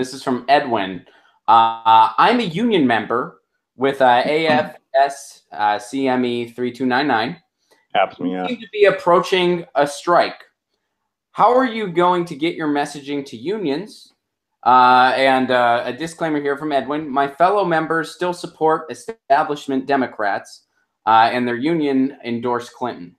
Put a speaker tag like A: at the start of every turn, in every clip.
A: This is from Edwin. I'm a union member with AFS CME 3299.
B: Happens,
A: You seem to be approaching a strike. How are you going to get your messaging to unions? And a disclaimer here from Edwin. My fellow members still support establishment Democrats, and their union endorsed Clinton.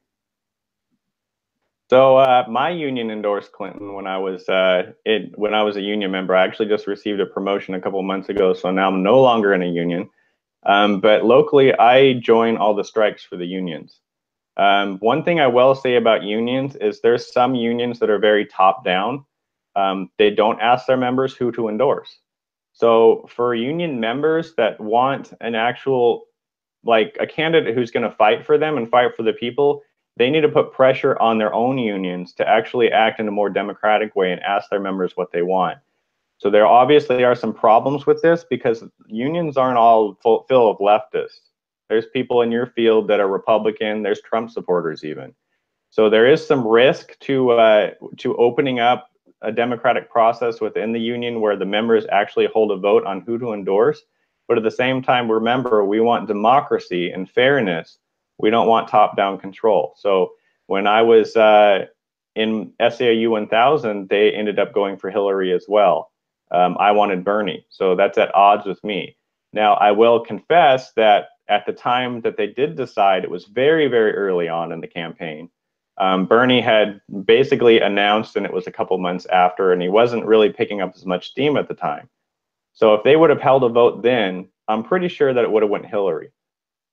B: So my union endorsed Clinton when I was a union member. I actually just received a promotion a couple of months ago, so now I'm no longer in a union. But locally, I join all the strikes for the unions. One thing I will say about unions is there's some unions that are very top down. They don't ask their members who to endorse. So for union members that want an actual, like a candidate who's going to fight for them and fight for the people, they need to put pressure on their own unions to actually act in a more democratic way and ask their members what they want. So there obviously are some problems with this because unions aren't all full of leftists. There's people in your field that are Republican. There's Trump supporters even. So there is some risk to opening up a democratic process within the union where the members actually hold a vote on who to endorse. But at the same time, remember, we want democracy and fairness. We don't want top-down control. So when I was in SAIU 1000, they ended up going for Hillary as well. I wanted Bernie, so that's at odds with me. Now, I will confess that at the time that they did decide, it was very, very early on in the campaign. Bernie had basically announced, and it was a couple months after, and he wasn't really picking up as much steam at the time. So if they would have held a vote then, I'm pretty sure that it would have went Hillary.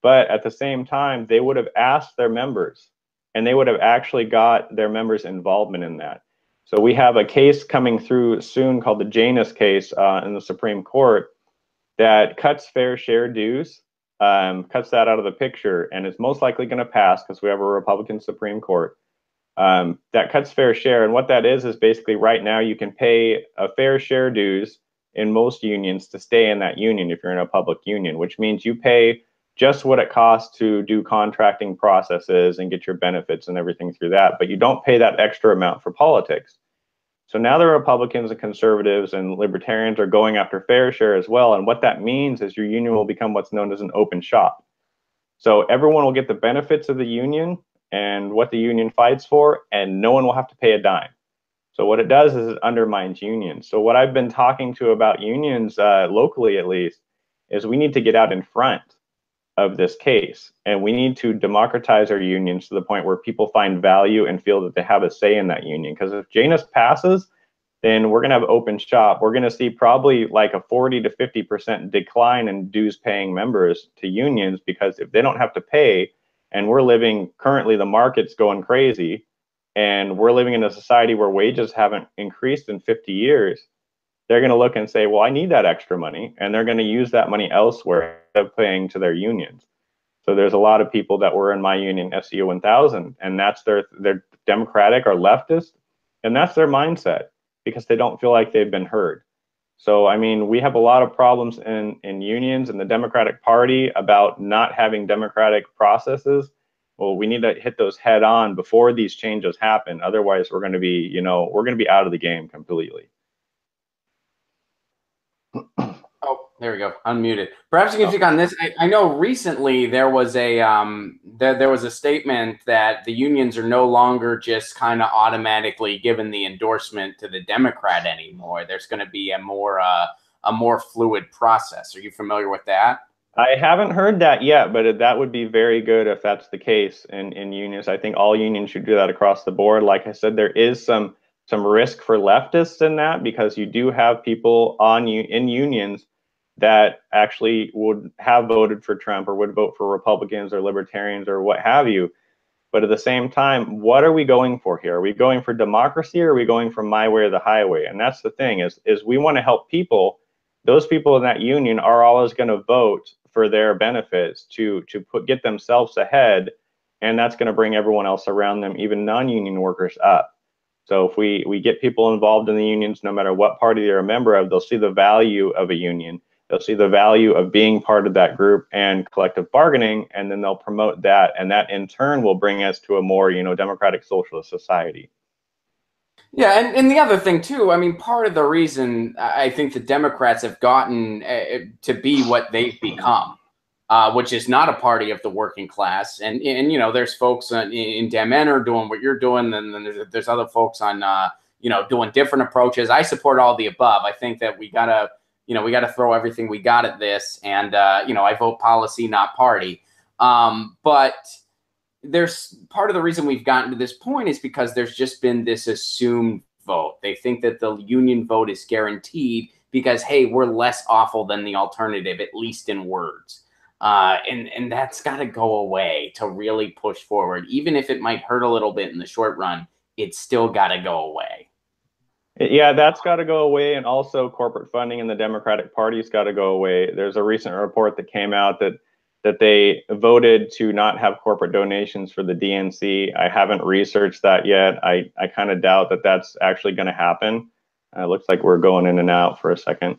B: But at the same time, they would have asked their members, and they would have actually got their members' involvement in that. So we have a case coming through soon called the Janus case in the Supreme Court that cuts fair share dues, cuts that out of the picture, and is most likely going to pass because we have a Republican Supreme Court. That cuts fair share, and what that is basically right now you can pay a fair share dues in most unions to stay in that union if you're in a public union, which means you pay just what it costs to do contracting processes and get your benefits and everything through that, but you don't pay that extra amount for politics. So now the Republicans and conservatives and libertarians are going after fair share as well, and what that means is your union will become what's known as an open shop. So everyone will get the benefits of the union and what the union fights for, and no one will have to pay a dime. So what it does is it undermines unions. So what I've been talking to about unions, locally at least, is we need to get out in front of this case, and we need to democratize our unions to the point where people find value and feel that they have a say in that union. Because if Janus passes, then we're going to have open shop. We're going to see probably like a 40 to 50% decline in dues paying members to unions, because if they don't have to pay, and we're living currently, the market's going crazy, and we're living in a society where wages haven't increased in 50 years, they're going to look and say, well, I need that extra money, and they're going to use that money elsewhere instead of paying to their unions. So there's a lot of people that were in my union, SEU 1000, and that's they're Democratic or leftist, and that's their mindset because they don't feel like they've been heard. So, I mean, we have a lot of problems in unions and the Democratic Party about not having democratic processes. Well, we need to hit those head on before these changes happen. Otherwise, we're going to be, we're going to be out of the game completely.
A: Oh, there we go. Unmuted. Perhaps you can speak on this. I know recently there was a there was a statement that the unions are no longer just kind of automatically given the endorsement to the Democrat anymore. There's going to be a more fluid process. Are you familiar with that?
B: I haven't heard that yet, but that would be very good if that's the case in unions. I think all unions should do that across the board. Like I said, there is some risk for leftists in that, because you do have people in unions that actually would have voted for Trump or would vote for Republicans or libertarians or what have you. But at the same time, what are we going for here? Are we going for democracy, or are we going for my way or the highway? And that's the thing is we want to help people. Those people in that union are always going to vote for their benefits to get themselves ahead, and that's going to bring everyone else around them, even non-union workers, up. So if we get people involved in the unions, no matter what party they're a member of, they'll see the value of a union. They'll see the value of being part of that group and collective bargaining, and then they'll promote that, and that in turn will bring us to a more, democratic socialist society.
A: Yeah, and the other thing too, I mean, part of the reason I think the Democrats have gotten to be what they've become, which is not a party of the working class, and you know, there's folks in Dem Enter doing what you're doing, and then there's other folks on you know, doing different approaches. I support all the above. I think that we gotta throw everything we got at this, and you know, I vote policy, not party. But there's part of the reason we've gotten to this point is because there's just been this assumed vote. They think that the union vote is guaranteed because, hey, we're less awful than the alternative, at least in words. And that's got to go away to really push forward. Even if it might hurt a little bit in the short run, it's still got to go away.
B: Yeah, that's got to go away. And also corporate funding in the Democratic Party's got to go away. There's a recent report that came out that they voted to not have corporate donations for the DNC. I haven't researched that yet. I kind of doubt that that's actually going to happen. It looks like we're going in and out for a second.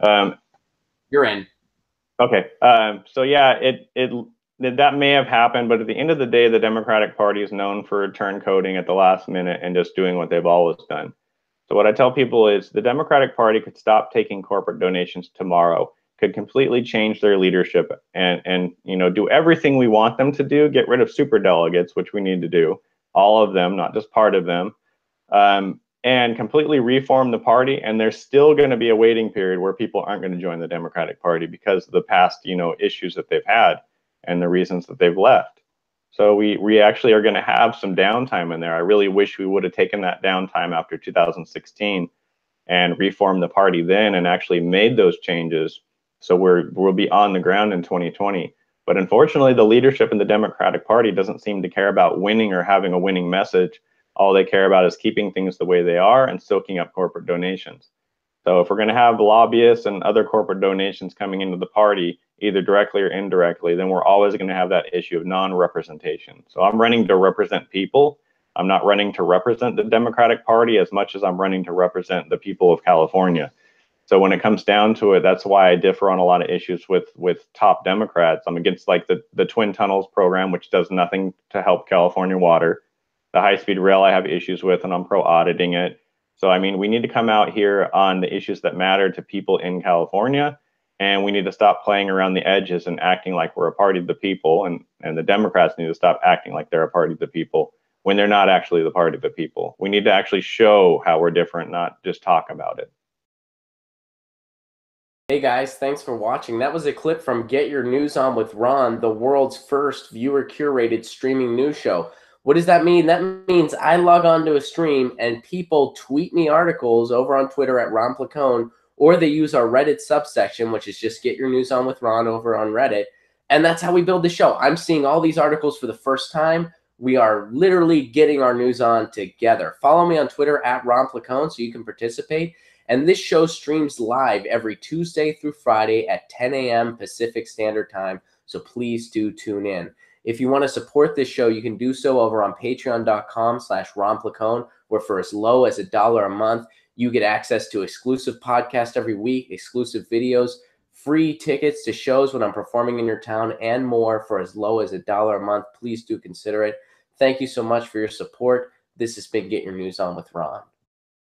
A: You're in.
B: Okay. So yeah, that may have happened, but at the end of the day, the Democratic Party is known for turncoating at the last minute and just doing what they've always done. So what I tell people is the Democratic Party could stop taking corporate donations tomorrow, could completely change their leadership and you know, do everything we want them to do, get rid of super delegates, which we need to do, all of them, not just part of them, and completely reform the party. And there's still going to be a waiting period where people aren't going to join the Democratic Party because of the past, you know, issues that they've had and the reasons that they've left. So we actually are going to have some downtime in there. I really wish we would have taken that downtime after 2016 and reformed the party then and actually made those changes. So we'll be on the ground in 2020. But unfortunately, the leadership in the Democratic Party doesn't seem to care about winning or having a winning message. All they care about is keeping things the way they are and soaking up corporate donations. So if we're going to have lobbyists and other corporate donations coming into the party, either directly or indirectly, then we're always going to have that issue of non-representation. So I'm running to represent people. I'm not running to represent the Democratic Party as much as I'm running to represent the people of California. So when it comes down to it, that's why I differ on a lot of issues with top Democrats. I'm against like the Twin Tunnels program, which does nothing to help California water. The high-speed rail I have issues with, and I'm pro-auditing it. So, I mean, we need to come out here on the issues that matter to people in California, and we need to stop playing around the edges and acting like we're a party of the people, and the Democrats need to stop acting like they're a party of the people when they're not actually the party of the people. We need to actually show how we're different, not just talk about it.
A: Hey guys, thanks for watching. That was a clip from Get Your News On with Ron, the world's first viewer-curated streaming news show. What does that mean? That means I log on to a stream and people tweet me articles over on Twitter at Ron Placone, or they use our Reddit subsection, which is just Get Your News On with Ron over on Reddit. And that's how we build the show. I'm seeing all these articles for the first time. We are literally getting our news on together. Follow me on Twitter at Ron Placone so you can participate. And this show streams live every Tuesday through Friday at 10 a.m. Pacific Standard Time. So please do tune in. If you want to support this show, you can do so over on patreon.com/Ron Placone, where for as low as $1 a month, you get access to exclusive podcasts every week, exclusive videos, free tickets to shows when I'm performing in your town, and more for as low as $1 a month. Please do consider it. Thank you so much for your support. This has been Get Your News On with Ron.